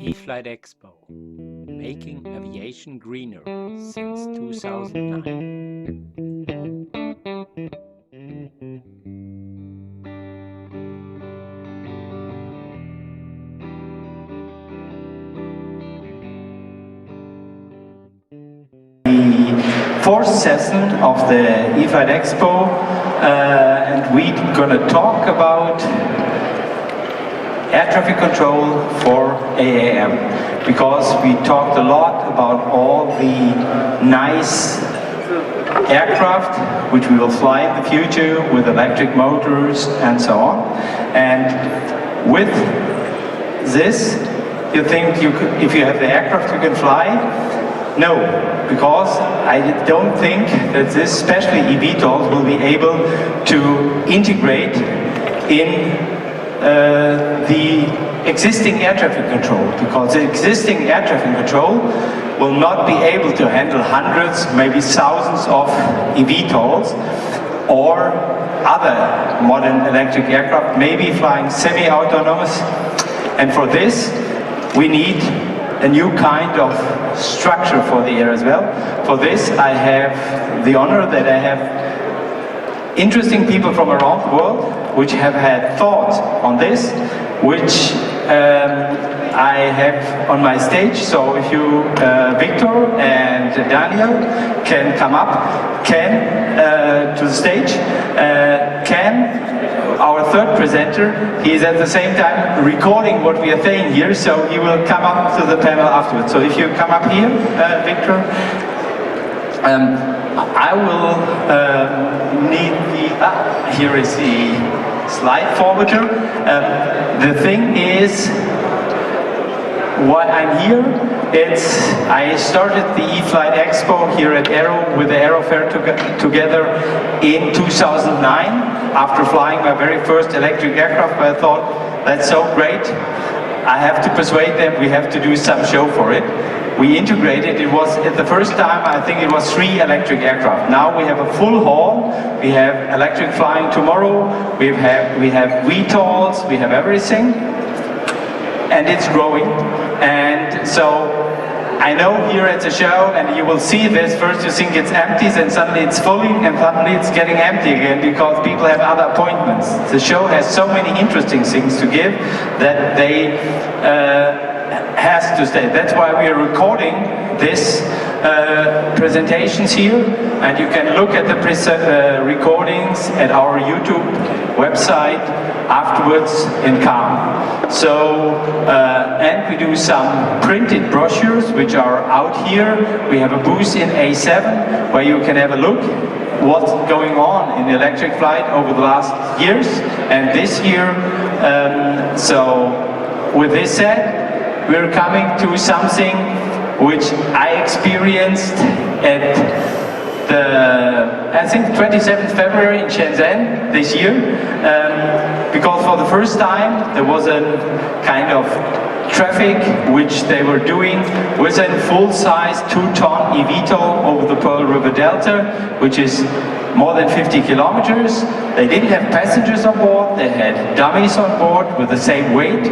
E-flight-expo, making aviation greener since 2009. Fourth session of the E-flight-expo, and we're gonna talk about air traffic control for AAM, because we talked a lot about all the nice aircraft which we will fly in the future with electric motors and so on. And with this, you think if you have the aircraft you can fly? No, because I don't think that this, especially eVTOLs, will be able to integrate in the existing air traffic control, because the existing air traffic control will not be able to handle hundreds, maybe thousands of eVTOLs or other modern electric aircraft, maybe flying semi-autonomous. And for this, we need a new kind of structure for the air as well. For this, I have the honor that I have interesting people from around the world which have had thoughts on this, which I have on my stage. So if you, Victor and Daniel, can come up. Ken to the stage. Ken, our third presenter, he is at the same time recording what we are saying here, so he will come up to the panel afterwards. So if you come up here, Victor, I will need the, here is the slide forwarder. The thing is, why I'm here, I started the E-flight-expo here at AERO with the AERO Fair together in 2009 after flying my very first electric aircraft. But I thought, that's so great, I have to persuade them, we have to do some show for it. We integrated, it was at the first time, I think it was 3 electric aircraft. Now we have a full hall, we have electric flying tomorrow, we have VTOLs, we have everything. And it's growing. And so I know here at the show, and you will see this, first you think it's empty, then suddenly it's filling, and suddenly it's getting empty again because people have other appointments. The show has so many interesting things to give that they has to stay. That's why we are recording this presentations here, and you can look at the recordings at our YouTube website afterwards in calm. So, and we do some printed brochures which are out here. We have a booth in A7 where you can have a look what's going on in the electric flight over the last years and this year. So, with this said, we're coming to something which I experienced at I think 27th February in Shenzhen this year, because for the first time there was a kind of traffic which they were doing with a full-size 2-ton eVTOL over the Pearl River Delta, which is more than 50 kilometers. They didn't have passengers on board, they had dummies on board with the same weight,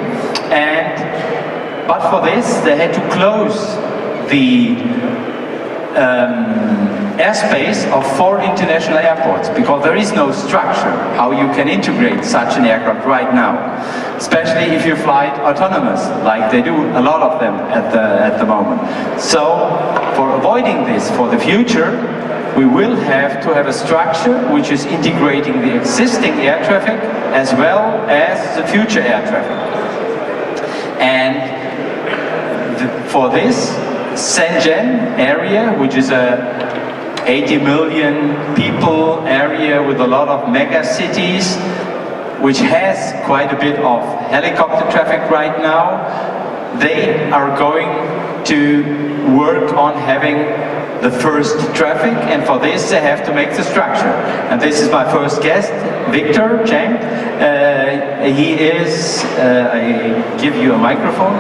but for this they had to close the airspace of 4 international airports, because there is no structure how you can integrate such an aircraft right now, especially if you fly autonomous, like they do a lot of them at the moment. So for avoiding this for the future, we will have to have a structure which is integrating the existing air traffic as well as the future air traffic. And for this, Shenzhen area, which is a 80 million people area with a lot of mega cities, which has quite a bit of helicopter traffic right now, they are going to work on having the first traffic, and for this they have to make the structure. And this is my first guest, Victor Chen. He is, I give you a microphone.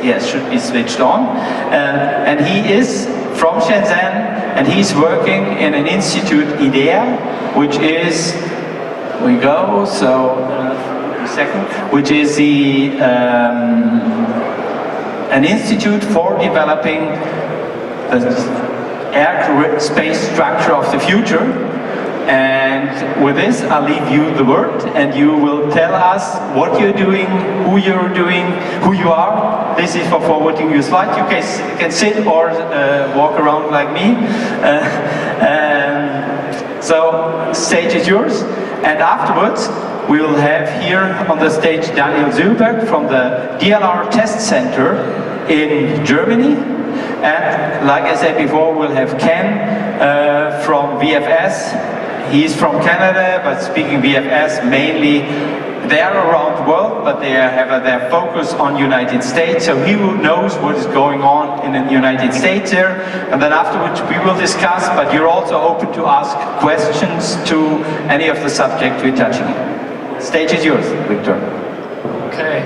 Yes, should be switched on. And he is from Shenzhen, and he's working in an institute, IDEA, which is, we go, so, a second, which is the an institute for developing the airspace structure of the future. And with this, I'll leave you the word, and you will tell us what you're doing, who you are. This is for forwarding your slide. You can sit or walk around like me. So, stage is yours. And afterwards, we will have here on the stage Daniel Sülberg from the DLR Testcenter in Germany. And like I said before, we'll have Ken from VFS. He's from Canada, but speaking VFS mainly. They are around the world, but they have their focus on United States, so he knows what is going on in the United States there. And then afterwards we will discuss, but you're also open to ask questions to any of the subject we're touching. Stage is yours, Victor. Okay,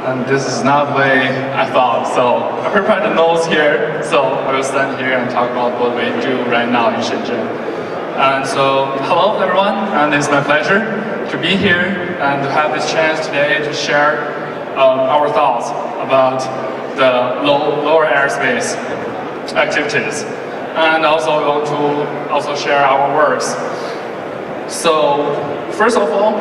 and this is not the way I thought, so I prepared the notes here, so I will stand here and talk about what we do right now in Shenzhen. And so, hello everyone, and it's my pleasure to be here and to have this chance today to share our thoughts about the lower airspace activities. And also we want to also share our works. So, first of all,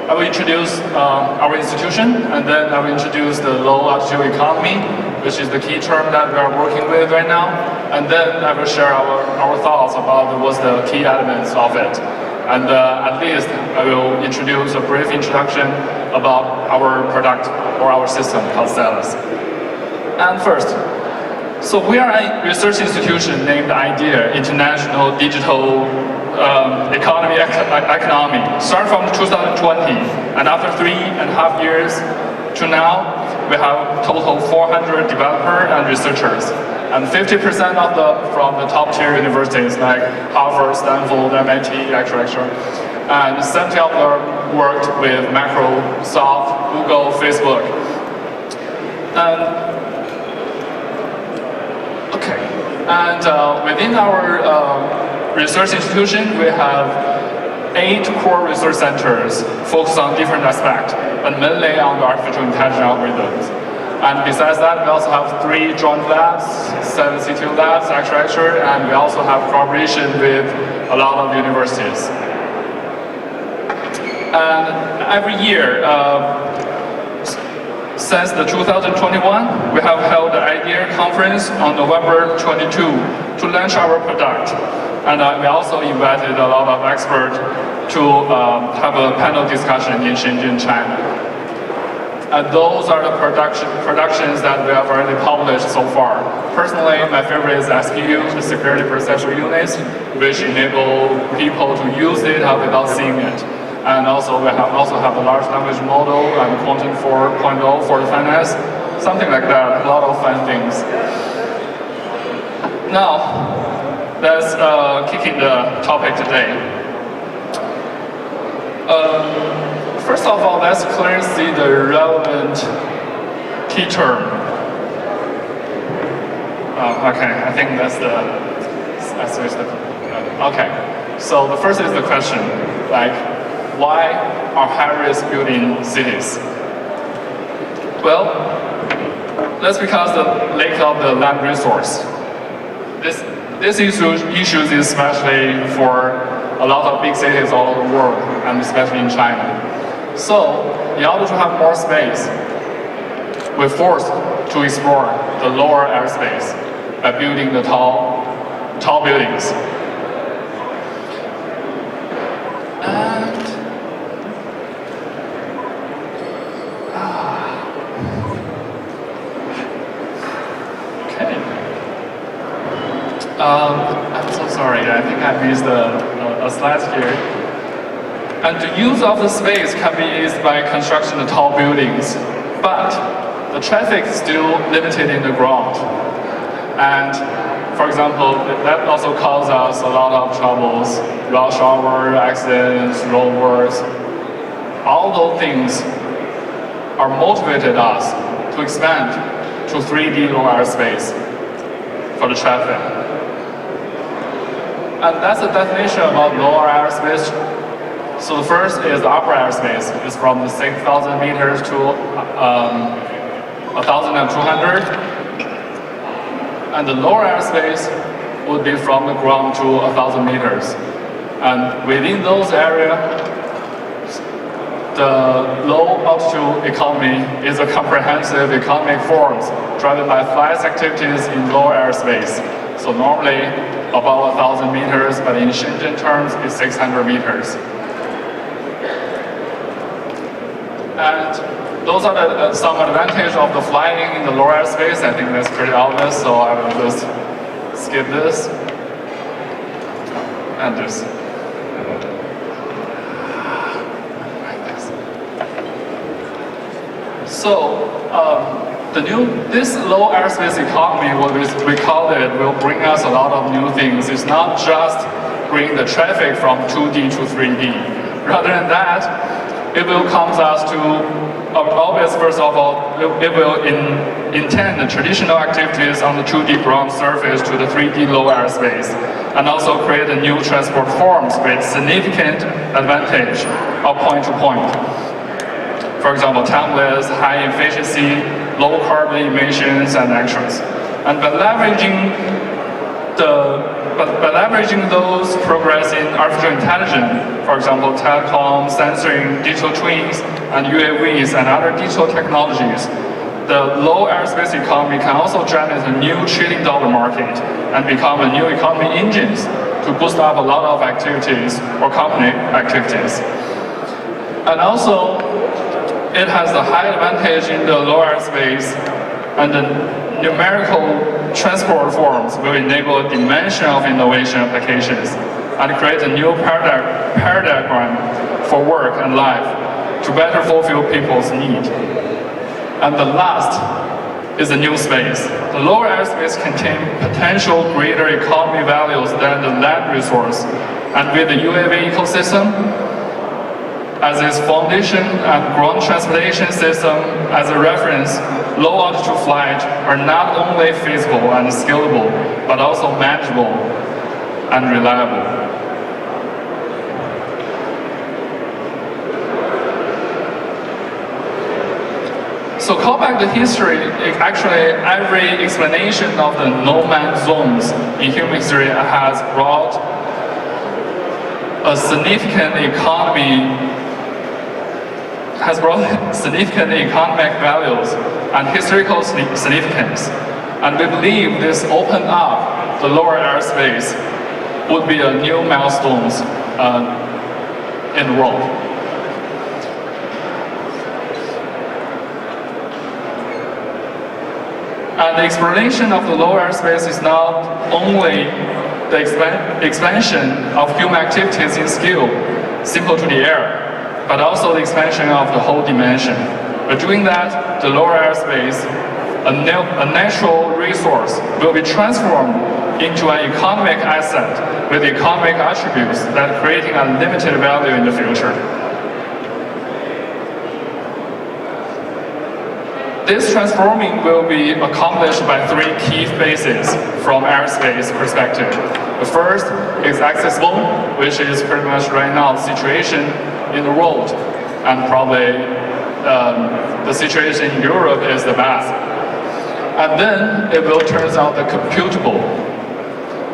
I will introduce our institution, and then I will introduce the low altitude economy, which is the key term that we are working with right now. And then I will share our thoughts about what's the key elements of it. And at least I will introduce a brief introduction about our product or our system called Celis. And first, so we are a research institution named IDEA, International Digital Economy. Start from 2020, and after 3.5 years to now, we have total 400 developers and researchers, and 50% of from the top tier universities like Harvard, Stanford, MIT, etc. And 70 of them worked with Microsoft, Google, Facebook. And within our research institution, we have 8 core research centers focused on different aspects, but mainly on the artificial intelligence algorithms. And besides that, we also have 3 joint labs, 7 CTO labs, etc. And we also have collaboration with a lot of universities. And every year, since the 2021, we have held the IDEA conference on November 22 to launch our product. And we also invited a lot of experts to have a panel discussion in Shenzhen, China. And those are the productions that we have already published so far. Personally, my favorite is SPU, the Security Perception Units, which enable people to use it without seeing it. And also we also have a large language model and Quantum 4.0 for the finance, something like that, a lot of fun things. Now, let's kick in the topic today. First of all, let's clearly see the relevant key term. Okay, I think that's okay, so the first is the question, like, why are high-risk building cities? Well, that's because the lack of the land resource. This issue is especially for a lot of big cities all over the world, and especially in China. So, in order to have more space, we're forced to explore the lower airspace by building the tall buildings. I'm so sorry, I think I missed a slide here. And the use of the space can be eased by construction of tall buildings, but the traffic is still limited in the ground. And for example, that also causes us a lot of troubles, rush hour, accidents, roadworks. All those things are motivated us to expand to 3D low airspace for the traffic. And that's the definition about lower airspace. So the first is the upper airspace. It's from the 6,000 meters to 1,200. And the lower airspace would be from the ground to 1,000 meters. And within those areas, the low altitude economy is a comprehensive economic force driven by flight activities in low airspace. So normally about 1,000 meters, but in Shenzhen terms, it's 600 meters. And those are some advantages of the flying in the lower airspace. I think that's pretty obvious, so I will just skip this and this. So this low airspace economy, what we call it, will bring us a lot of new things. It's not just bring the traffic from 2D to 3D. Rather than that, it will come us to, obvious first of all, it will intend the traditional activities on the 2D ground surface to the 3D low airspace, and also create a new transport forms with significant advantage of point-to-point. For example, timeless, high efficiency, low carbon emissions and actions. And by leveraging those progress in artificial intelligence, for example, telecom, sensoring, digital twins, and UAVs and other digital technologies, the low airspace economy can also generate a new $1 trillion market and become a new economy engines to boost up a lot of activities or company activities. And also, it has the high advantage in the low airspace, and the numerical transport forms will enable a dimension of innovation applications and create a new paradigm for work and life to better fulfill people's needs. And the last is the new space. The lower airspace contains potential greater economy values than the land resource, and with the UAV ecosystem as its foundation and ground transportation system as a reference, low altitude flight are not only feasible and scalable, but also manageable and reliable. So call back the history, actually every explanation of the no-man zones in human history has brought a significant economic values and historical significance. And we believe this opened up the lower airspace would be a new milestones in the world. And the exploration of the lower airspace is not only the expansion of human activities in scale, simple to the air, but also the expansion of the whole dimension. By doing that, the lower airspace, a natural resource, will be transformed into an economic asset with economic attributes that creating unlimited value in the future. This transforming will be accomplished by 3 key phases from airspace perspective. The first is accessible, which is pretty much right now the situation in the world, and probably the situation in Europe is the best. And then it will turn out the computable.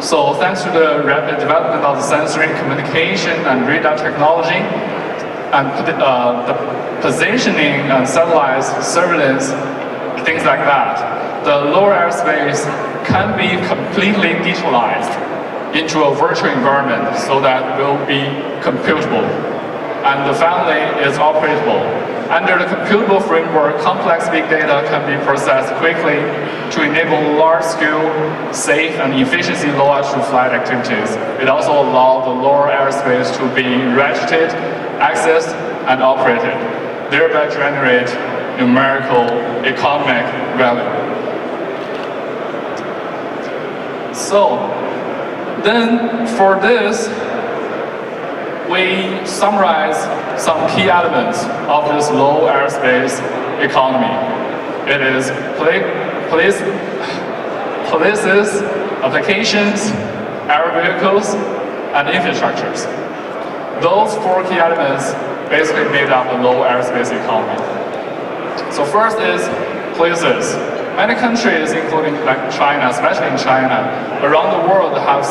So thanks to the rapid development of the sensory communication and radar technology, and the positioning and satellite surveillance, things like that, the lower airspace can be completely digitalized into a virtual environment so that will be computable. And the family is operable. Under the computable framework, complex big data can be processed quickly to enable large-scale, safe and efficiency low-altitude flight activities. It also allows the lower airspace to be ratcheted, accessed, and operated, thereby generate numerical economic value. So, then for this, we summarize some key elements of this low airspace economy. It is places, applications, air vehicles, and infrastructures. Those 4 key elements basically made up the low airspace economy. So first is places. Many countries, including like China, especially in China, around the world have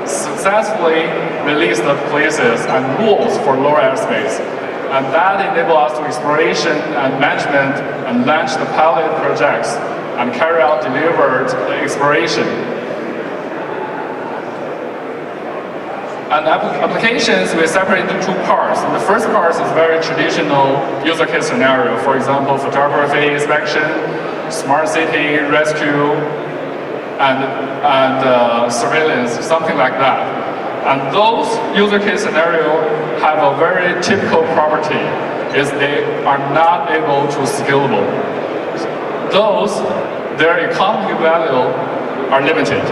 successfully released the places and rules for low airspace. And that enables us to exploration and management and launch the pilot projects and carry out delivered exploration. And applications we separate into two parts. The first part is very traditional user case scenario. For example, photography inspection, smart city rescue, and surveillance, something like that. And those user case scenarios have a very typical property, is they are not able to scalable. Those, their economic value are limited.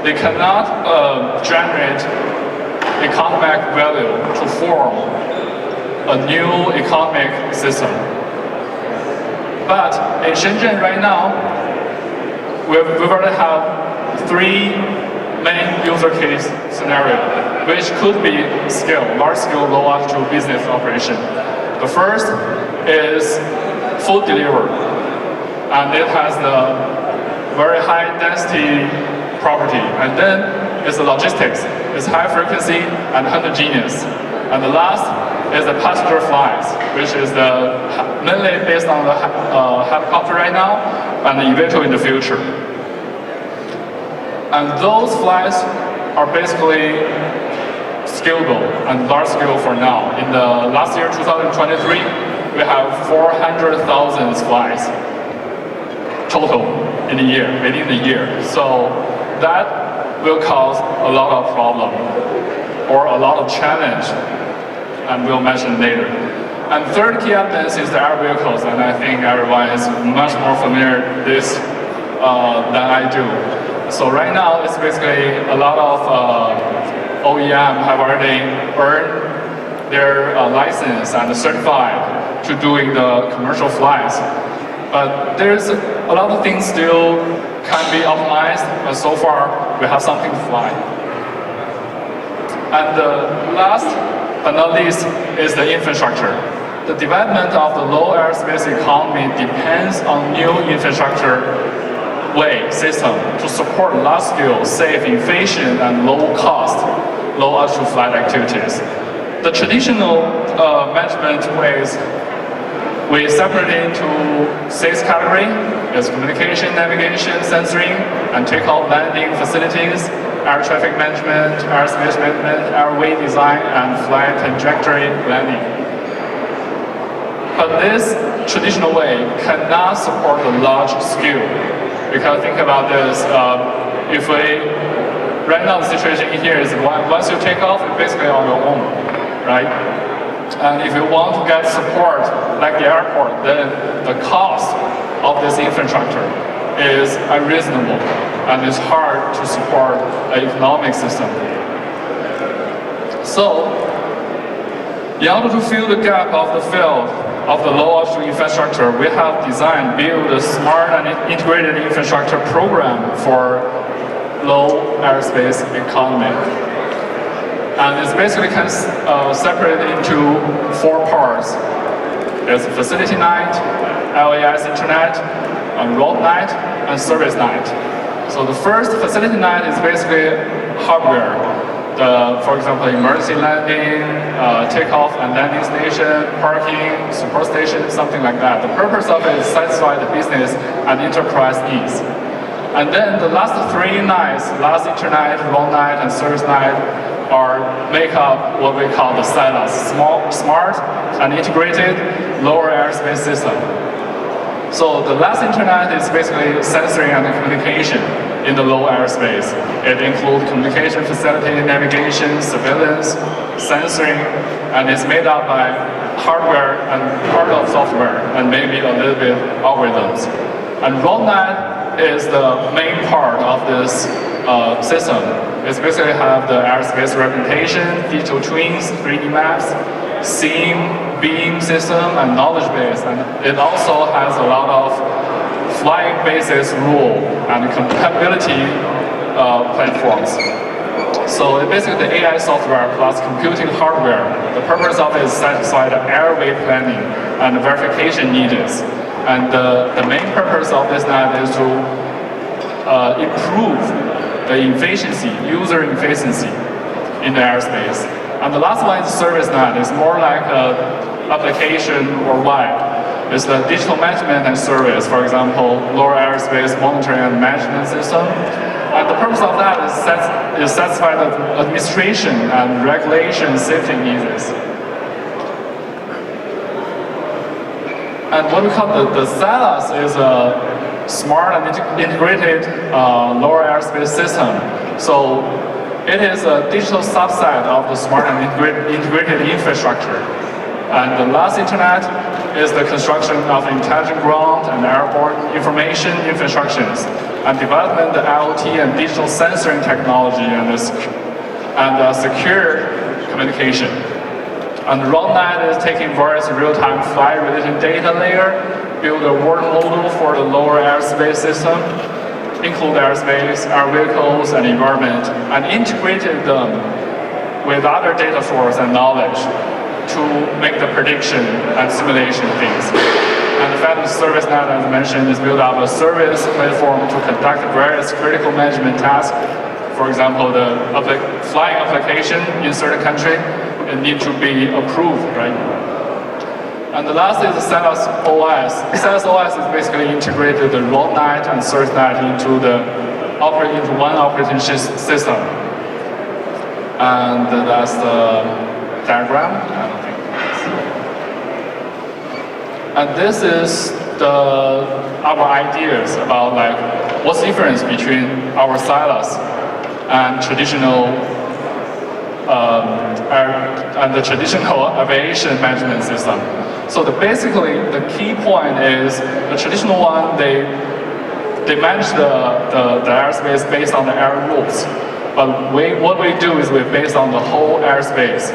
They cannot generate economic value to form a new economic system. But in Shenzhen right now, we already have three main user case scenarios, which could be large-scale, low-altitude business operation. The first is food delivery, and it has the very high density property. And then it's the logistics. It's high frequency and heterogeneous. And the last is the passenger flights, which is mainly based on the helicopter right now and the eVTOL in the future. And those flights are basically scalable and large scale for now. In the last year, 2023, we have 400,000 flights total in a year, within the year. So that will cause a lot of problem or a lot of challenge, and we'll mention later. And third key element is the air vehicles, and I think everyone is much more familiar with this than I do. So right now, it's basically a lot of OEM have already earned their license and certified to doing the commercial flights. But there's a lot of things still can be optimized, but so far we have something to fly. And the last but not least is the infrastructure. The development of the low airspace economy depends on new infrastructure system to support large-scale, safe, efficient, and low-cost, low-altitude flight activities. The traditional management ways we separate into 6 categories: is communication, navigation, sensoring, and takeoff landing facilities, air traffic management, airspace management, airway design, and flight trajectory planning. But this traditional way cannot support the large scale. Because think about this, right now the situation here is once you take off, you're basically on your own, right? And if you want to get support, like the airport, then the cost of this infrastructure is unreasonable, and it's hard to support an economic system. So, in order to fill the gap of the field of the low-altitude infrastructure, we have designed, built a smart and integrated infrastructure program for low airspace economy. And it's basically can separate into 4 parts. There's facility night, LAS internet, and road night, and service night. So the first facility night is basically hardware. For example, emergency landing, takeoff and landing station, parking, support station, something like that. The purpose of it is to satisfy the business and enterprise needs. And then the last 3 nights, last internet, road night, and service night, make up what we call the SILAS, smart and integrated lower airspace system. So the last internet is basically sensory and communication in the low airspace. It includes communication facility, navigation, surveillance, sensoring, and it's made up by hardware and part of software, and maybe a little bit algorithms. And RoadNet is the main part of this system. It's basically have the airspace representation, digital twins, 3D maps, SIM, beam system, and knowledge base. And it also has a lot of flying basis rule and compatibility platforms. So basically the AI software plus computing hardware, the purpose of it is to satisfy the airway planning and verification needs. And the main purpose of this net is to improve the efficiency, user efficiency in the airspace. And the last one is service net. It's more like an application or web. It's the digital management and service, for example, lower airspace monitoring and management system. And the purpose of that is satisfy the administration and regulation safety needs. And what we call the SILAS is a smart and integrated lower airspace system. So it is a digital subset of the smart and integrated infrastructure. And the last internet is the construction of intelligent ground and airborne information infrastructures and development of IoT and digital sensoring technology and secure communication. And the RoadNet is taking various real-time flight-related data layer, build a world model for the lower airspace system, include airspace, air vehicles, and environment, and integrated them with other data sources and knowledge to make the prediction and simulation things. And the Phantom Service Net, as mentioned, is built up a service platform to conduct various critical management tasks. For example, the flying application in certain country need to be approved, right? And the last is the SILAS OS. SILAS OS is basically integrated the RoadNet and ServiceNet into one operating system. And that's the diagram. I don't think and this is our ideas about like what's the difference between our SILAS and traditional the traditional aviation management system. So basically the key point is the traditional one they manage the airspace based on the air rules. But what we do is we based on the whole airspace.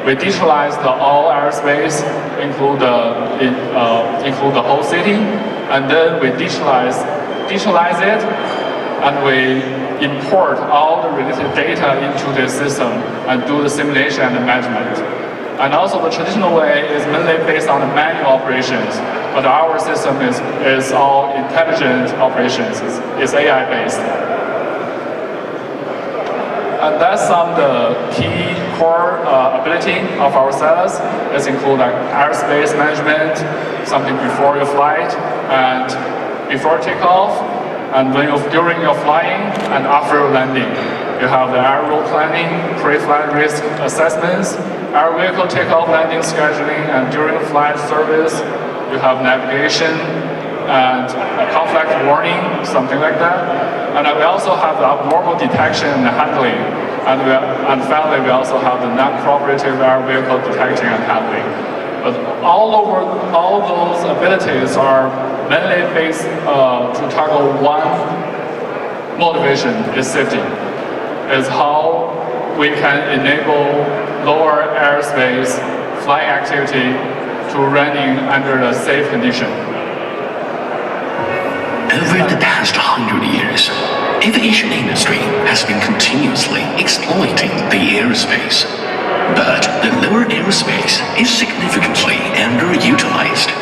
We digitalize all airspace, include the whole city, and then we digitalize it, and we import all the related data into the system and do the simulation and the management. And also the traditional way is mainly based on the manual operations, but our system is all intelligent operations. It's AI based. And that's some of the key core ability of our SILAS. It includes like airspace management, something before your flight and before takeoff, and during your flying and after your landing. You have the air route planning, pre-flight risk assessments, air vehicle takeoff landing scheduling, and during flight service, you have navigation and conflict warning, something like that. And we also have the abnormal detection and handling. And finally, we also have the non-cooperative air vehicle detecting and handling. But all those abilities are mainly based to tackle one motivation, is safety. Is how we can enable lower airspace flying activity to running under a safe condition. Over the past 100 years, aviation industry has been continuously exploiting the airspace. But the lower airspace is significantly underutilized.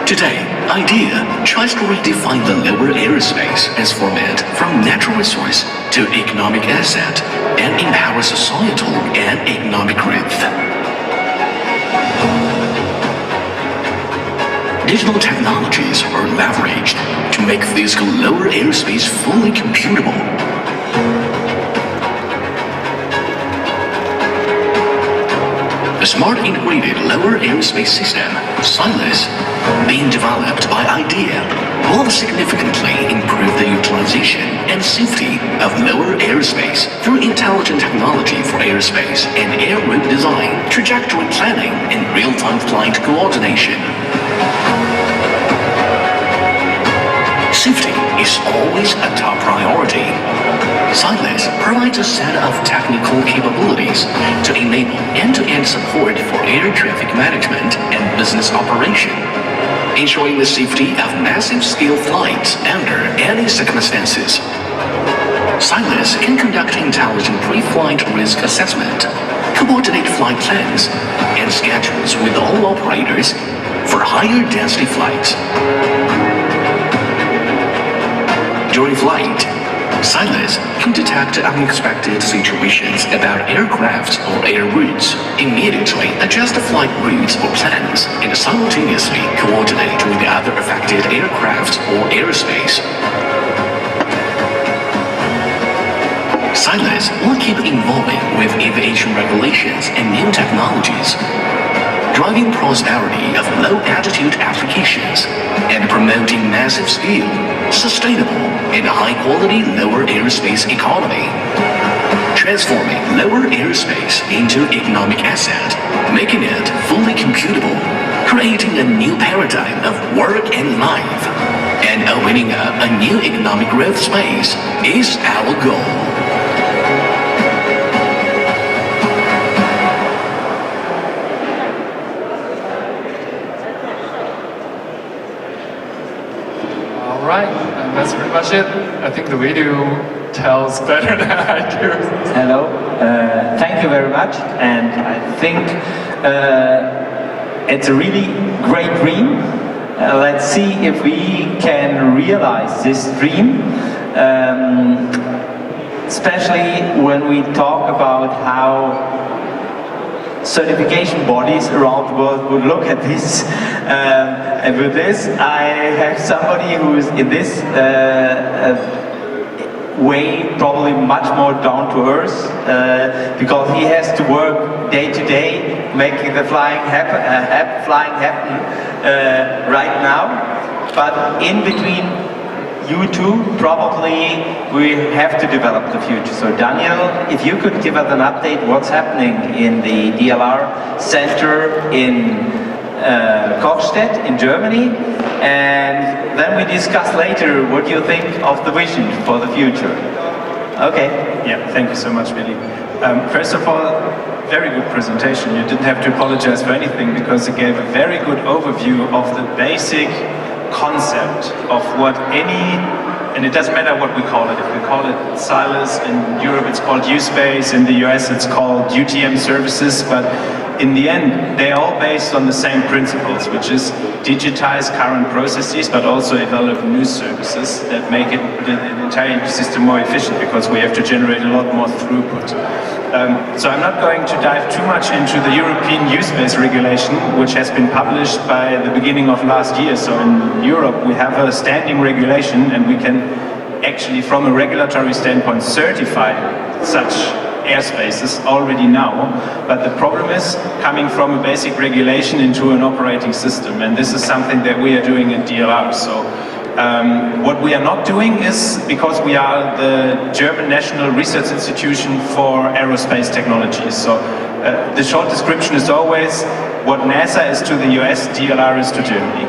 Today, IDEA tries to redefine the lower airspace as format from natural resource to economic asset and empower societal and economic growth. Digital technologies are leveraged to make physical lower airspace fully computable. A smart integrated lower airspace system, SILAS, being developed by IDEA, will significantly improve the utilization and safety of lower airspace through intelligent technology for airspace and air route design, trajectory planning, and real-time flight coordination. Safety is always a top priority. SILAS provides a set of technical capabilities to enable end-to-end support for air traffic management and business operation, ensuring the safety of massive-scale flights under any circumstances. SILAS can conduct intelligent pre-flight risk assessment, coordinate flight plans and schedules with all operators, for higher density flights. During flight, pilots can detect unexpected situations about aircraft or air routes, immediately adjust the flight routes or plans, and simultaneously coordinate with the other affected aircraft or airspace. Pilots will keep evolving with aviation regulations and new technologies, driving prosperity of low-altitude applications and promoting massive scale, sustainable, and high-quality lower airspace economy, transforming lower airspace into economic asset, making it fully computable, creating a new paradigm of work and life, and opening up a new economic growth space is our goal. Alright, and that's pretty much it. I think the video tells better than I do. Hello, thank you very much, and I think it's a really great dream. Let's see if we can realize this dream, especially when we talk about how certification bodies around the world would look at this. And with this, I have somebody who is in this way probably much more down to earth, because he has to work day to day, making the flying happen right now. But in between you two, probably we have to develop the future. So Daniel, if you could give us an update what's happening in the DLR center in Cochstedt in Germany, and then we discuss later what you think of the vision for the future. Okay. Yeah, thank you so much, Willi. First of all, very good presentation. You didn't have to apologize for anything because it gave a very good overview of the basic concept of what any, and it doesn't matter what we call it. If we call it Silas, in Europe it's called U-Space, in the US it's called UTM services, but in the end they're all based on the same principles, which is digitize current processes but also develop new services that make it the entire system more efficient, because we have to generate a lot more throughput. So I'm not going to dive too much into the European U-Space regulation, which has been published by the beginning of last year. So in Europe we have a standing regulation, and we can actually from a regulatory standpoint certify such airspaces already now. But the problem is coming from a basic regulation into an operating system, and this is something that we are doing at DLR. So what we are not doing is, because we are the German National Research Institution for Aerospace Technologies, so the short description is always what NASA is to the US, DLR is to Germany.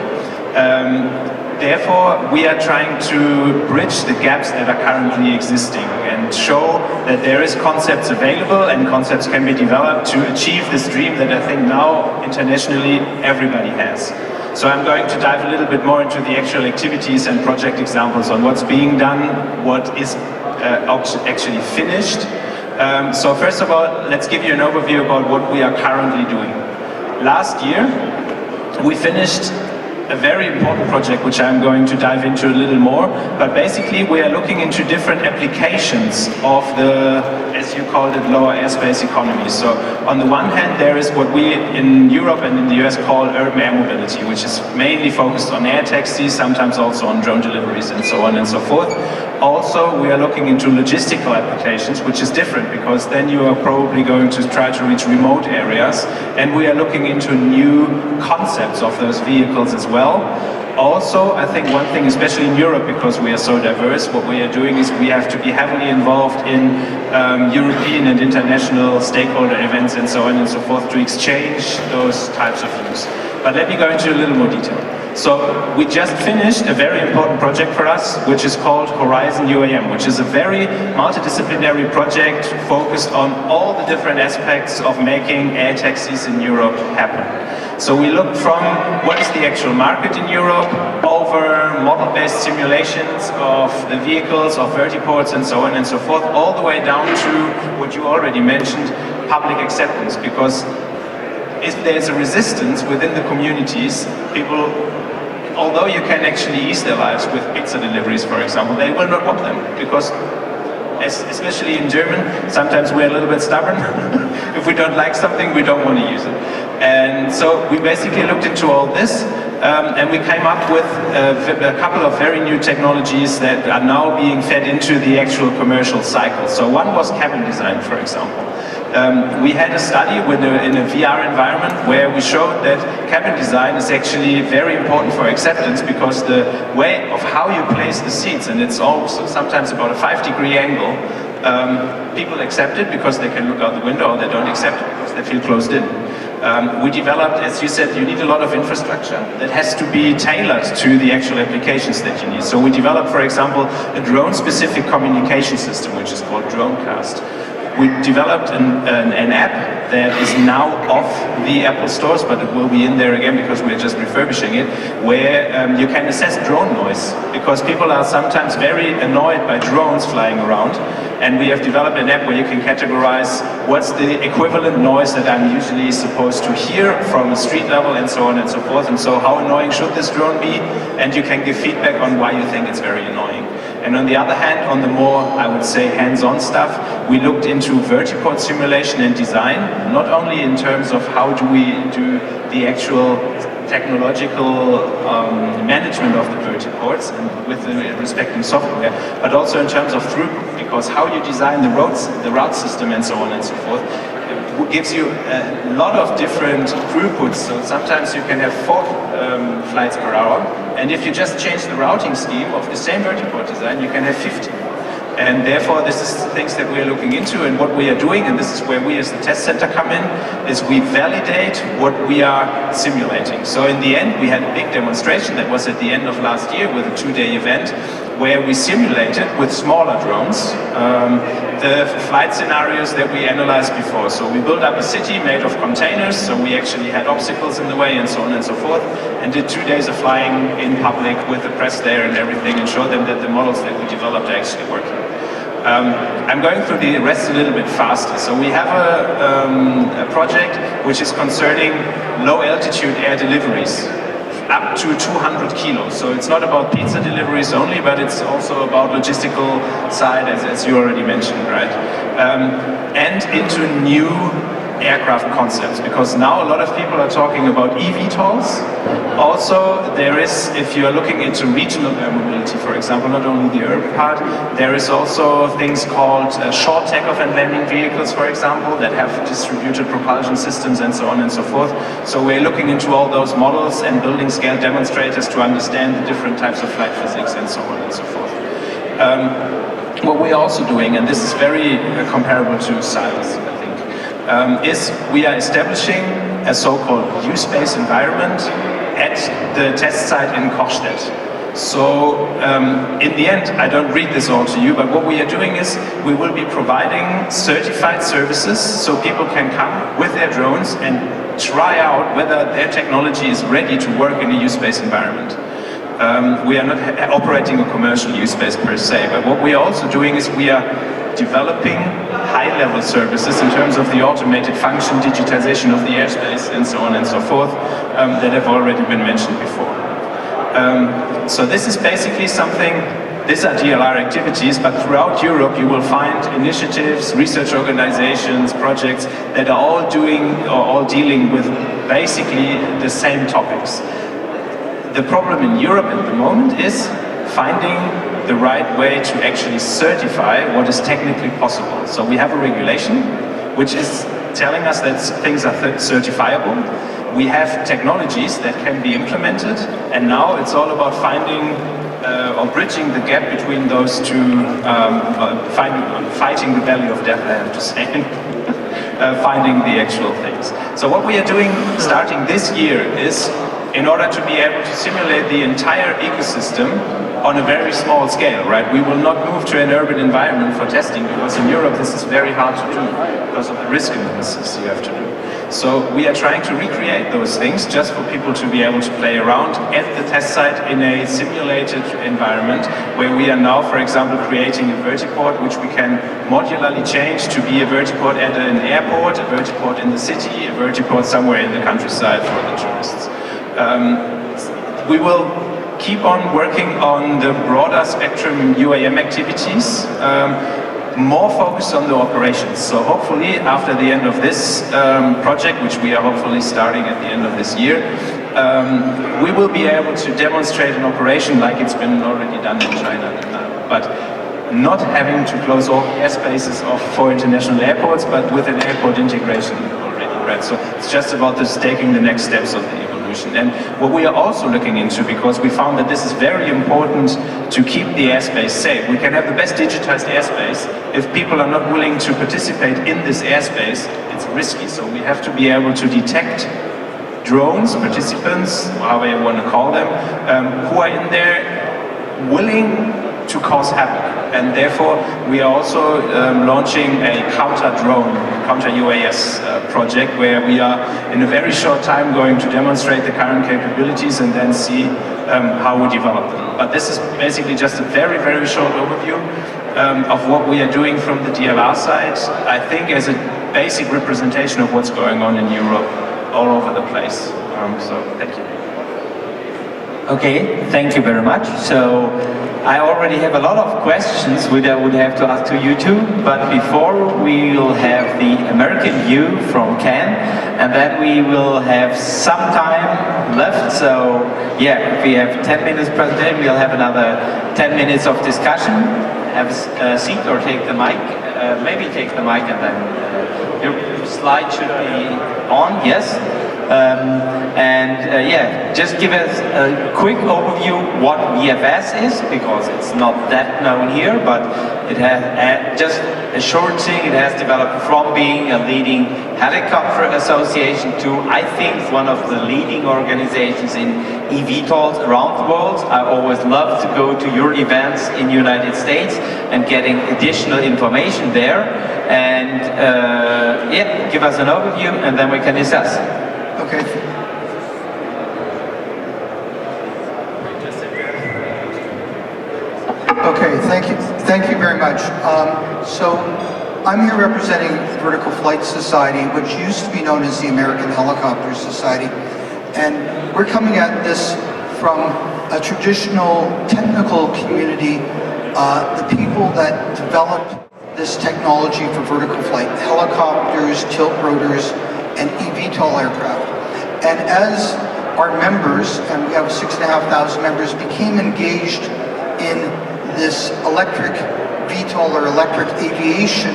Therefore, we are trying to bridge the gaps that are currently existing and show that there is concepts available and concepts can be developed to achieve this dream that I think now internationally everybody has. So I'm going to dive a little bit more into the actual activities and project examples on what's being done, what is actually finished. So first of all, let's give you an overview about what we are currently doing. Last year, we finished a very important project, which I'm going to dive into a little more, but basically we are looking into different applications of the, as you called it, lower airspace economy. So on the one hand, there is what we in Europe and in the US call urban air mobility, which is mainly focused on air taxis, sometimes also on drone deliveries and so on and so forth. Also, we are looking into logistical applications, which is different, because then you are probably going to try to reach remote areas, and we are looking into new concepts of those vehicles as well. Also, I think one thing, especially in Europe, because we are so diverse, what we are doing is we have to be heavily involved in European and international stakeholder events and so on and so forth to exchange those types of views. But let me go into a little more detail. So we just finished a very important project for us, which is called Horizon UAM, which is a very multidisciplinary project focused on all the different aspects of making air taxis in Europe happen. So we looked from what is the actual market in Europe, over model-based simulations of the vehicles, of vertiports and so on and so forth, all the way down to what you already mentioned, public acceptance, because if there's a resistance within the communities, people, although you can actually ease their lives with pizza deliveries, for example, they will not want them, because especially in German, sometimes we're a little bit stubborn. If we don't like something, we don't want to use it. And so we basically looked into all this, and we came up with a couple of very new technologies that are now being fed into the actual commercial cycle. So one was cabin design, for example. We had a study in a VR environment where we showed that cabin design is actually very important for acceptance, because the way of how you place the seats, and it's also sometimes about a 5-degree angle, people accept it because they can look out the window, or they don't accept it because they feel closed in. We developed, as you said, you need a lot of infrastructure that has to be tailored to the actual applications that you need. So we developed, for example, a drone-specific communication system, which is called Dronecast. We developed an app that is now off the Apple stores, but it will be in there again because we're just refurbishing it, where you can assess drone noise, because people are sometimes very annoyed by drones flying around, and we have developed an app where you can categorize what's the equivalent noise that I'm usually supposed to hear from a street level, and so on and so forth, and so how annoying should this drone be, and you can give feedback on why you think it's very annoying. And on the other hand, on the more, I would say, hands-on stuff, we looked into vertiport simulation and design, not only in terms of how do we do the actual technological management of the vertiports and with the respective software, but also in terms of throughput, because how you design the route system and so on and so forth, gives you a lot of different throughputs. So sometimes you can have 4 flights per hour, and if you just change the routing scheme of the same vertiport design, you can have 50. And therefore, this is things that we are looking into, and what we are doing, and this is where we as the test center come in, is we validate what we are simulating. So in the end, we had a big demonstration that was at the end of last year with a 2-day event, where we simulated with smaller drones the flight scenarios that we analyzed before. So we built up a city made of containers, so we actually had obstacles in the way and so on and so forth, and did 2 days of flying in public with the press there and everything, and showed them that the models that we developed are actually working. I'm going through the rest a little bit faster. So we have a project which is concerning low altitude air deliveries, up to 200 kilos. So it's not about pizza deliveries only, but it's also about logistical side, as you already mentioned, right? And into new aircraft concepts, because now a lot of people are talking about eVTOLs. Also, there is, if you are looking into regional air mobility, for example, not only the urban part, there is also things called short takeoff and landing vehicles, for example, that have distributed propulsion systems and so on and so forth. So we're looking into all those models and building scale demonstrators to understand the different types of flight physics and so on and so forth. What we're also doing, and this is very comparable to Silas, is we are establishing a so-called U-space environment at the test site in Cochstedt. So in the end, I don't read this all to you, but what we are doing is we will be providing certified services so people can come with their drones and try out whether their technology is ready to work in a U-space environment. We are not operating a commercial U-space per se, but what we are also doing is we are developing high-level services in terms of the automated function, digitization of the airspace, and so on and so forth, that have already been mentioned before. So this is basically something, these are DLR activities, but throughout Europe you will find initiatives, research organizations, projects that are all doing or all dealing with basically the same topics. The problem in Europe at the moment is finding the right way to actually certify what is technically possible. So we have a regulation which is telling us that things are certifiable. We have technologies that can be implemented, and now it's all about finding or bridging the gap between those two, fighting the valley of death, I have to say, finding the actual things. So what we are doing starting this year is, in order to be able to simulate the entire ecosystem on a very small scale, right? We will not move to an urban environment for testing, because in Europe this is very hard to do because of the risk analysis you have to do. So we are trying to recreate those things just for people to be able to play around at the test site in a simulated environment, where we are now, for example, creating a vertiport which we can modularly change to be a vertiport at an airport, a vertiport in the city, a vertiport somewhere in the countryside for the tourists. We will keep on working on the broader spectrum UAM activities, more focused on the operations. So hopefully after the end of this project, which we are hopefully starting at the end of this year, we will be able to demonstrate an operation like it's been already done in China. But not having to close all airspaces for international airports, but with an airport integration already, right? So it's just about this taking the next steps of the evolution. And what we are also looking into, because we found that this is very important to keep the airspace safe. We can have the best digitized airspace. If people are not willing to participate in this airspace, it's risky. So we have to be able to detect drones, participants, however you want to call them, who are in there willing to cause havoc. And therefore we are also launching a counter-drone, counter-UAS project, where we are in a very short time going to demonstrate the current capabilities and then see how we develop them. But this is basically just a very, very short overview of what we are doing from the DLR side, I think as a basic representation of what's going on in Europe all over the place. So thank you. Okay, thank you very much. So I already have a lot of questions which I would have to ask to you too, but before we will have the American view from Ken, and then we will have some time left. So yeah, if we have 10 minutes presentation, we'll have another 10 minutes of discussion. Have a seat or take the mic. Maybe take the mic and then your slide should be on, yes. Yeah, just give us a quick overview what VFS is, because it's not that known here, but it has just a short thing. It has developed from being a leading helicopter association to, I think, one of the leading organizations in eVTOLs around the world. I always love to go to your events in the United States and getting additional information there. And yeah, give us an overview and then we can discuss. Okay. Okay, thank you very much. So I'm here representing the Vertical Flight Society, which used to be known as the American Helicopter Society. And we're coming at this from a traditional technical community, the people that developed this technology for vertical flight, helicopters, tilt rotors, and eVTOL aircraft. And as our members, and we have 6,500 members, became engaged in this electric VTOL or electric aviation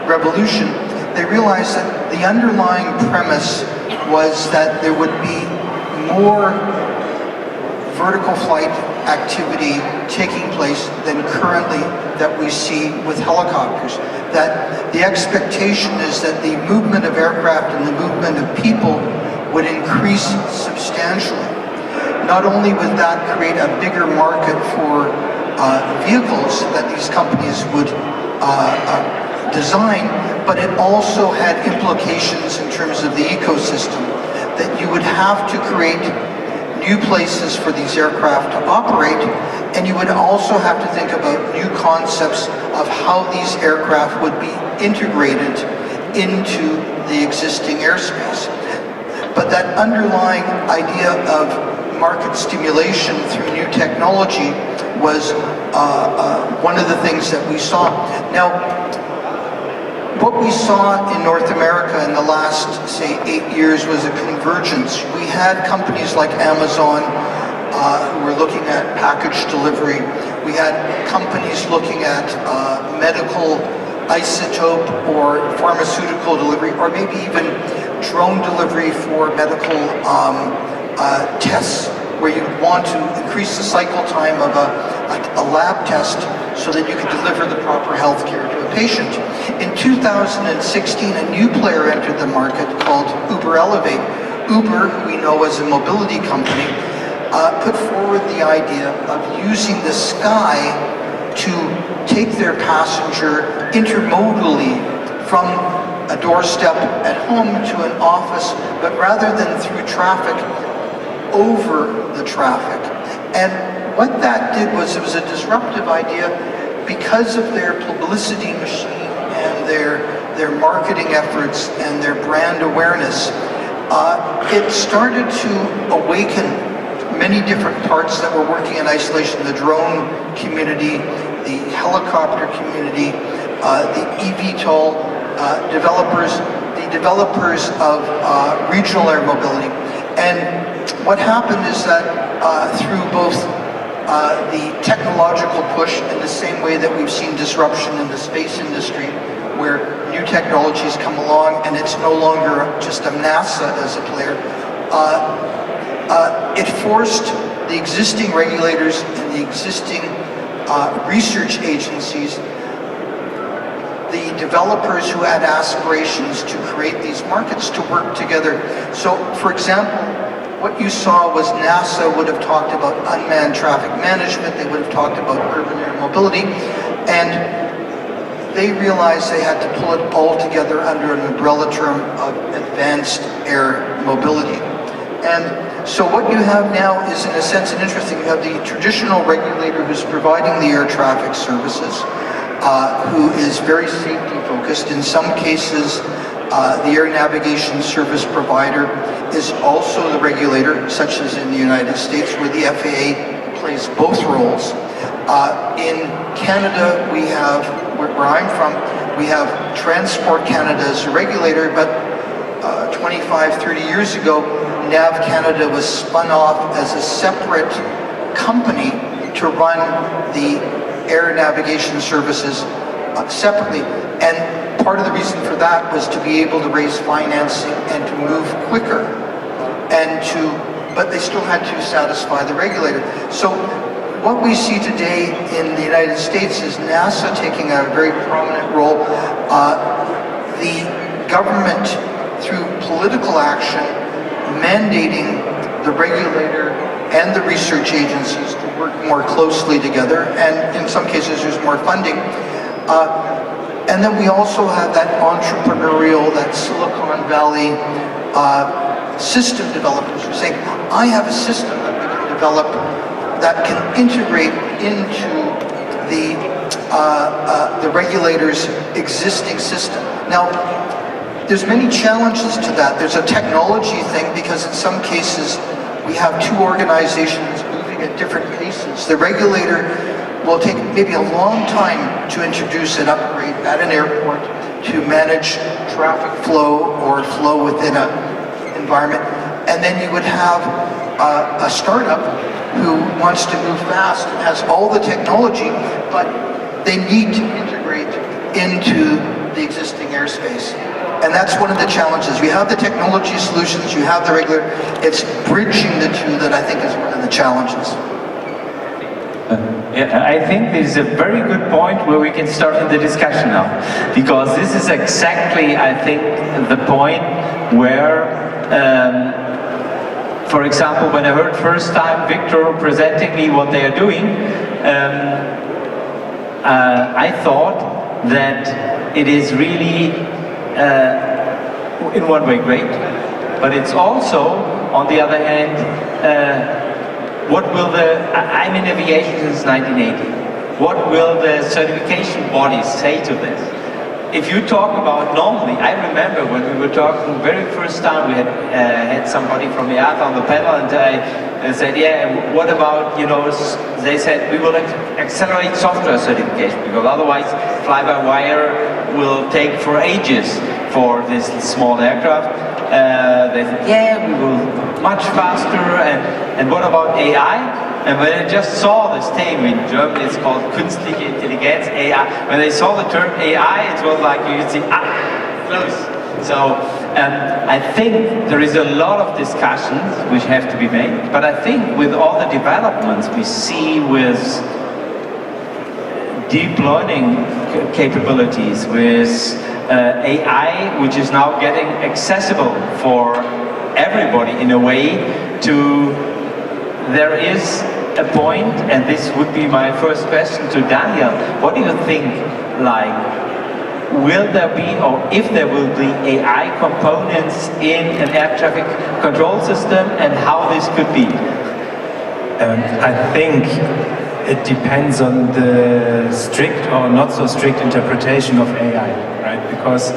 revolution, they realized that the underlying premise was that there would be more vertical flight activity taking place than currently that we see with helicopters. That the expectation is that the movement of aircraft and the movement of people would increase substantially. Not only would that create a bigger market for vehicles that these companies would design, but it also had implications in terms of the ecosystem, that you would have to create new places for these aircraft to operate, and you would also have to think about new concepts of how these aircraft would be integrated into the existing airspace. But that underlying idea of market stimulation through new technology was one of the things that we saw. Now, what we saw in North America in the last, say, 8 years was a convergence. We had companies like Amazon who were looking at package delivery. We had companies looking at medical isotope or pharmaceutical delivery, or maybe even drone delivery for medical tests, where you want to increase the cycle time of a lab test so that you can deliver the proper health care to a patient. In 2016, a new player entered the market called Uber Elevate. Uber, who we know as a mobility company, put forward the idea of using the sky to take their passenger intermodally from a doorstep at home to an office, but rather than through traffic, over the traffic. And what that did was, it was a disruptive idea because of their publicity machine and their marketing efforts and their brand awareness. It started to awaken many different parts that were working in isolation, the drone community, the helicopter community, the eVTOL developers, the developers of regional air mobility. And what happened is that through both the technological push, in the same way that we've seen disruption in the space industry, where new technologies come along and it's no longer just a NASA as a player, it forced the existing regulators and the existing research agencies, the developers who had aspirations to create these markets, to work together. So, for example, what you saw was NASA would have talked about unmanned traffic management, they would have talked about urban air mobility, and they realized they had to pull it all together under an umbrella term of advanced air mobility. And so what you have now is, in a sense, an interesting, you have the traditional regulator who's providing the air traffic services, who is very safety focused. In some cases, the air navigation service provider is also the regulator, such as in the United States, where the FAA plays both roles. In Canada, we have, where I'm from, we have Transport Canada as a regulator, but 25, 30 years ago, NAV Canada was spun off as a separate company to run the air navigation services separately. And part of the reason for that was to be able to raise financing and to move quicker, but they still had to satisfy the regulator. So what we see today in the United States is NASA taking a very prominent role. The government, through political action, mandating the regulator and the research agencies to work more closely together, and in some cases there's more funding. And then we also have that entrepreneurial, that Silicon Valley system developers who are saying, I have a system that we can develop that can integrate into the regulator's existing system. Now, there's many challenges to that. There's a technology thing, because in some cases we have two organizations moving at different paces. The regulator will take maybe a long time to introduce an upgrade at an airport to manage traffic flow or flow within an environment. And then you would have a startup who wants to move fast and has all the technology, but they need to integrate into the existing airspace. And that's one of the challenges. You have the technology solutions, you have the regulator. It's bridging the two that I think is one of the challenges. Yeah, I think this is a very good point where we can start the discussion now, because this is exactly, I think, the point where, for example, when I heard first time Victor presenting me what they are doing, I thought that it is really, in one way, great, but it's also, on the other hand, what will I'm in aviation since 1980. What will the certification bodies say to this? If you talk about normally, I remember when we were talking very first time, we had somebody from IATA on the panel, and I said, yeah, what about, you know, they said we will accelerate software certification, because otherwise fly-by-wire will take for ages for this small aircraft. They said, yeah, we will much faster, and what about AI? And when I just saw this thing, in German it's called Künstliche Intelligenz, AI, when they saw the term AI, it was like you could see, close. So I think there is a lot of discussions which have to be made, but I think with all the developments we see with deep learning capabilities, with AI, which is now getting accessible for everybody in a way, there is a point, and this would be my first question to Daniel. What do you think, like, will there be, or if there will be, AI components in an air traffic control system, and how this could be? I think it depends on the strict or not so strict interpretation of AI, right? Because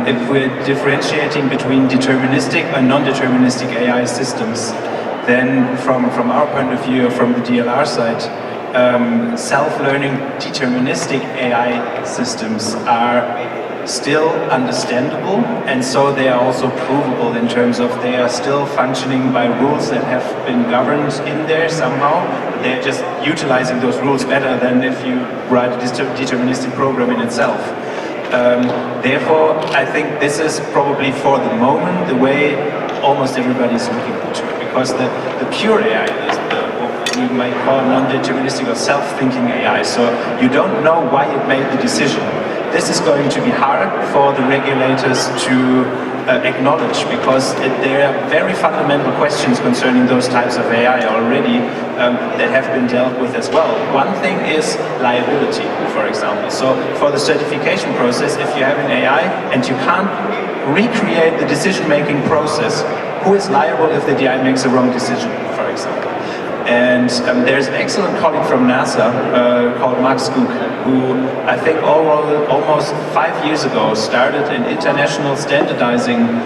if we're differentiating between deterministic and non-deterministic AI systems, then from our point of view, from the DLR side, self-learning deterministic AI systems are still understandable, and so they are also provable in terms of they are still functioning by rules that have been governed in there somehow. They're just utilizing those rules better than if you write a deterministic program in itself. Therefore, I think this is probably for the moment the way almost everybody is looking into it, because the pure AI is what we might call non-deterministic or self-thinking AI. So you don't know why it made the decision. This is going to be hard for the regulators to acknowledge, because there are very fundamental questions concerning those types of AI already that have been dealt with as well. One thing is liability, for example. So for the certification process, if you have an AI and you can't recreate the decision-making process, who is liable if the DI makes a wrong decision, for example? And there's an excellent colleague from NASA called Mark Skook, who I think almost 5 years ago started an international standardizing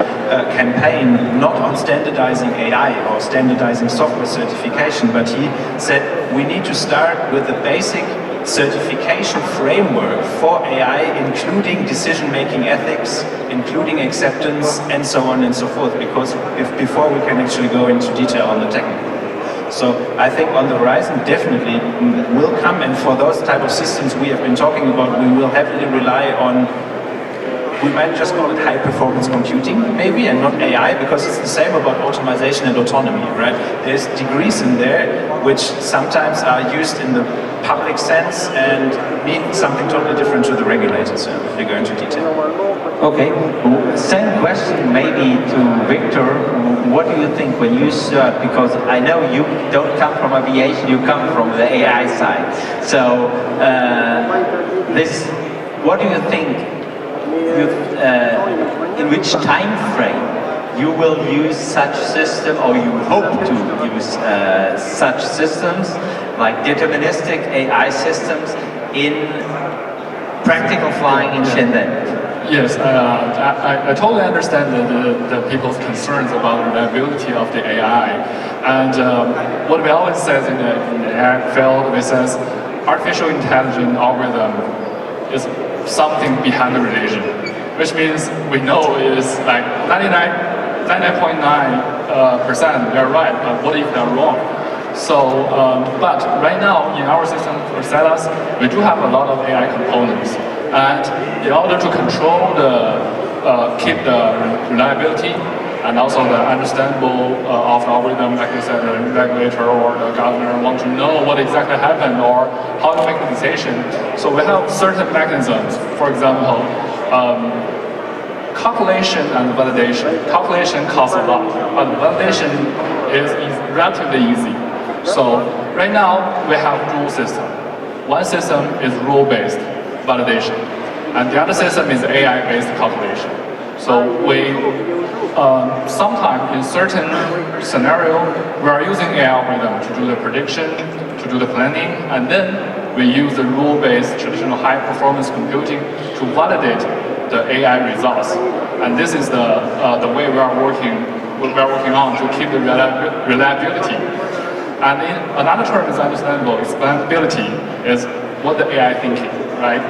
campaign, not on standardizing AI or standardizing software certification, but he said we need to start with the basic certification framework for AI, including decision-making ethics, including acceptance, and so on and so forth, because before we can actually go into detail on the technical. So I think on the horizon definitely will come, and for those type of systems we have been talking about, we will heavily rely on, we might just call it high performance computing maybe, and not AI, because it's the same about automation and autonomy, right? There's degrees in there which sometimes are used in the public sense and mean something totally different to the regulators, if we go into detail. Okay, same question maybe to Victor. What do you think when you start, because I know you don't come from aviation, you come from the AI side. So, what do you think, in which time frame you will use such system, or you hope to use such systems, like deterministic AI systems, in practical flying in Shenzhen? Yes, I totally understand the people's concerns about the reliability of the AI. And what we always say in the AI field, we say artificial intelligence algorithm is something behind the religion, which means we know it is like 99.9% they're right, but what if they're wrong? So, but right now in our system for Celas, we do have a lot of AI components. And in order to control keep the reliability and also the understandable of the algorithm, like you said, the regulator or the governor want to know what exactly happened or how to make a decision. So we have certain mechanisms. For example, calculation and validation. Calculation costs a lot, but validation is relatively easy. So right now we have dual system. One system is rule-based validation, and the other system is AI-based calculation. So we sometimes in certain scenario we are using AI algorithm to do the prediction, to do the planning, and then we use the rule-based traditional high-performance computing to validate the AI results. And this is the way we are working on to keep the reliability. And another term is understandable. Explainability is what the AI thinking, right?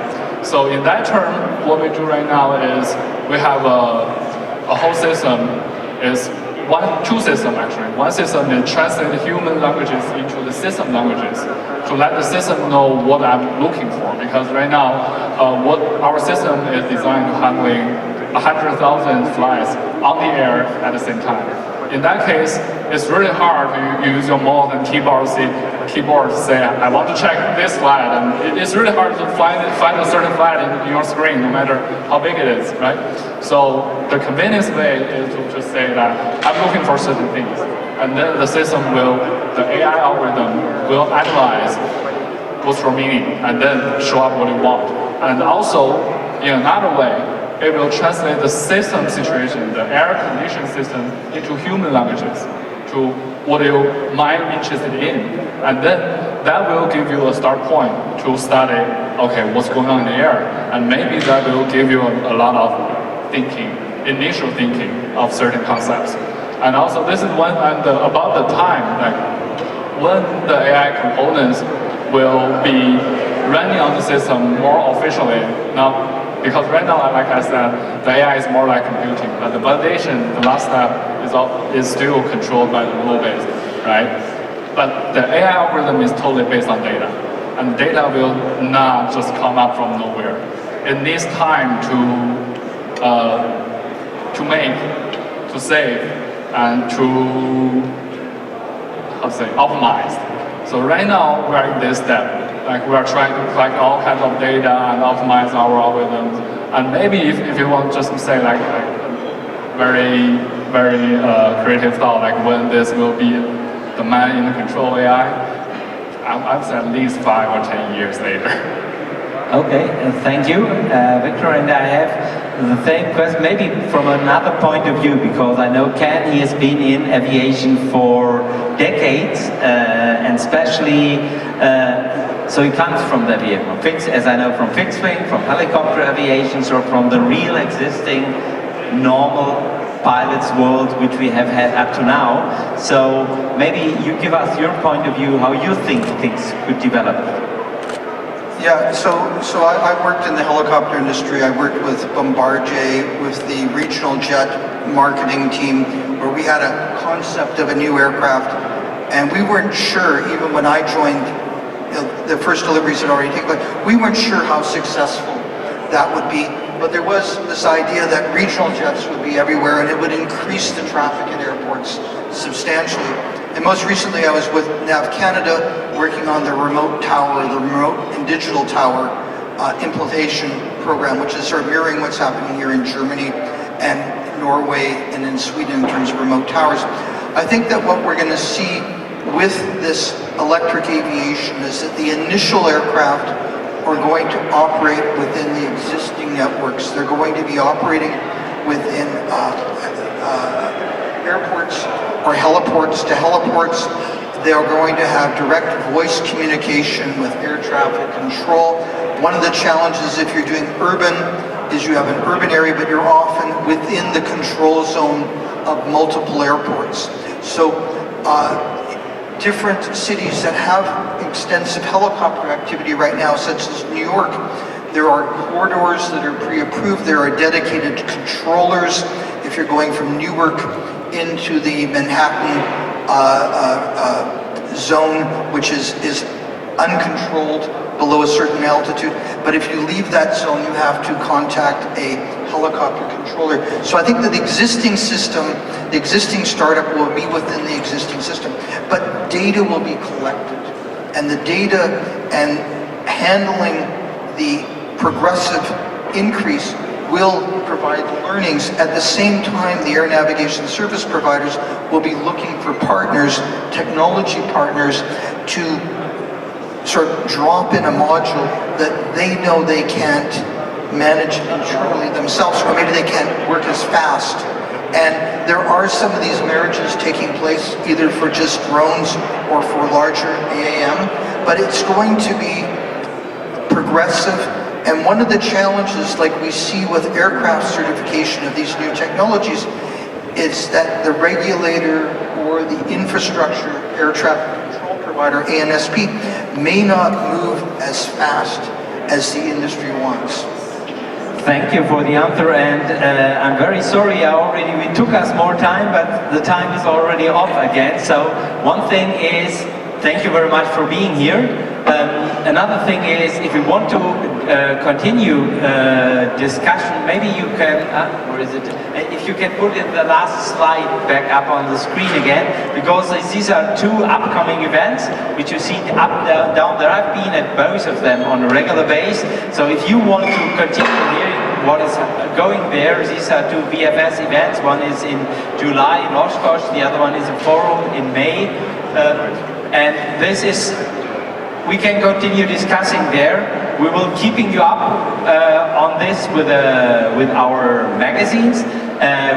So in that term, what we do right now is we have a whole system, is two systems actually. One system is translate human languages into the system languages to let the system know what I'm looking for. Because right now, what our system is designed to handling 100,000 flights on the air at the same time. In that case, it's really hard to use your mouse and keyboard to say, I want to check this flight, and it's really hard to find a certain flight in your screen, no matter how big it is, right? So the convenience way is to just say that I'm looking for certain things, and then the AI algorithm will analyze what's your meaning, and then show up what you want. And also, in another way, it will translate the system situation, the air condition system, into human languages, to what you might be interested in. And then that will give you a start point to study, okay, what's going on in the air. And maybe that will give you a lot of thinking, initial thinking of certain concepts. And also this is when, about the time, like when the AI components will be running on the system more officially. Now, because right now, like I said, the AI is more like computing, but the validation, the last step, is still controlled by the rule base, right? But the AI algorithm is totally based on data, and data will not just come up from nowhere. It needs time to make, to save, and to optimize. So right now we're in this step. Like we are trying to collect all kinds of data and optimize our algorithms. And maybe if you want just to say like very creative thought, like when this will be the man in control AI, I'd say at least 5 or 10 years later. Okay, thank you, Victor. And I have the same question, maybe from another point of view, because I know Ken, he has been in aviation for decades, and especially, so he comes from the aviation, as I know, from fixed wing, from helicopter aviation, so from the real existing normal pilots world which we have had up to now. So maybe you give us your point of view, how you think things could develop. Yeah, so I worked in the helicopter industry. I worked with Bombardier, with the regional jet marketing team, where we had a concept of a new aircraft, and we weren't sure, even when I joined, the first deliveries had already taken place, we weren't sure how successful that would be. But there was this idea that regional jets would be everywhere, and it would increase the traffic at airports substantially. And most recently I was with NAV Canada working on the remote tower, the remote and digital tower implementation program, which is sort of mirroring what's happening here in Germany and Norway and in Sweden in terms of remote towers. I think that what we're going to see with this electric aviation is that the initial aircraft are going to operate within the existing networks. They're going to be operating within airports or heliports to heliports. They are going to have direct voice communication with air traffic control. One of the challenges if you're doing urban is you have an urban area, but you're often within the control zone of multiple airports. So different cities that have extensive helicopter activity right now, such as New York, there are corridors that are pre-approved. There are dedicated controllers. If you're going from Newark into the Manhattan zone, which is uncontrolled below a certain altitude. But if you leave that zone, you have to contact a helicopter controller. So I think that the existing system, the existing startup will be within the existing system, but data will be collected. And the data and handling the progressive increase will provide learnings. At the same time, the air navigation service providers will be looking for partners, technology partners, to sort of drop in a module that they know they can't manage internally themselves, or maybe they can't work as fast. And there are some of these marriages taking place either for just drones or for larger AAM, but it's going to be progressive. And one of the challenges, like we see with aircraft certification of these new technologies, is that the regulator or the infrastructure air traffic control provider, ANSP, may not move as fast as the industry wants. Thank you for the answer, and I'm very sorry, it took us more time, but the time is already off again. So one thing is, thank you very much for being here. Another thing is, if you want to continue discussion, maybe you can, or is it, if you can put in the last slide back up on the screen again, because these are two upcoming events, which you see up, down there. I've been at both of them on a regular basis, so if you want to continue hearing what is going there, these are two VFS events. One is in July in Oshkosh, the other one is in Forum in May, and this is we can continue discussing there. We will keeping you up on this with our magazines,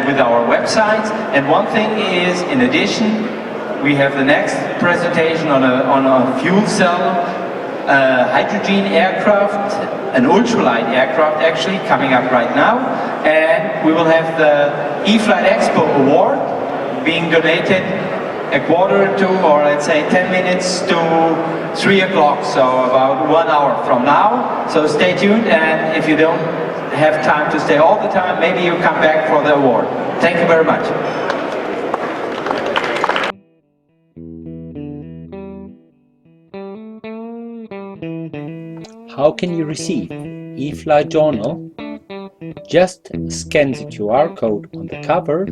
with our websites. And one thing is, in addition, we have the next presentation on a fuel cell hydrogen aircraft, an ultralight aircraft actually, coming up right now. And we will have the E-flight-expo award being donated a quarter to, or let's say 10 minutes to 3 o'clock, so about 1 hour from now. So stay tuned, and if you don't have time to stay all the time, maybe you come back for the award. Thank you very much. How can you receive eFlight Journal? Just scan the QR code on the cover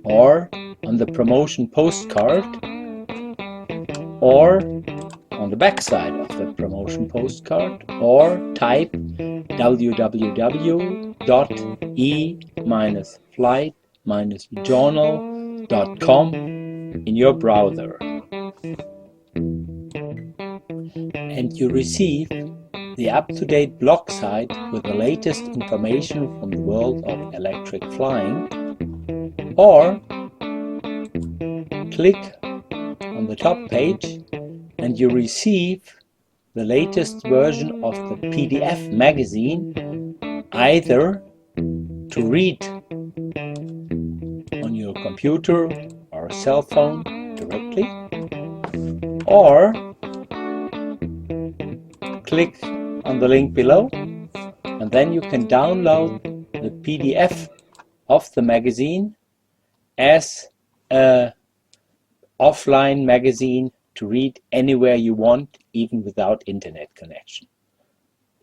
or on the promotion postcard or on the back side of the promotion postcard, or type www.e-flight-journal.com in your browser, and you receive the up-to-date blog site with the latest information from the world of electric flying, or click on the top page and you receive the latest version of the PDF magazine, either to read on your computer or cell phone directly, or click on the link below, and then you can download the PDF of the magazine as an offline magazine to read anywhere you want, even without internet connection.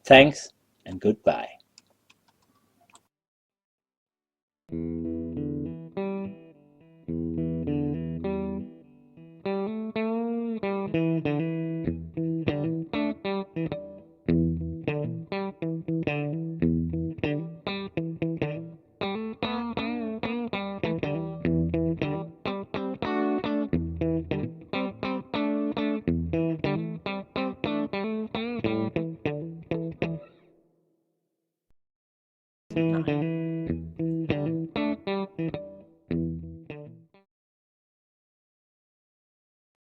Thanks and goodbye. Nine.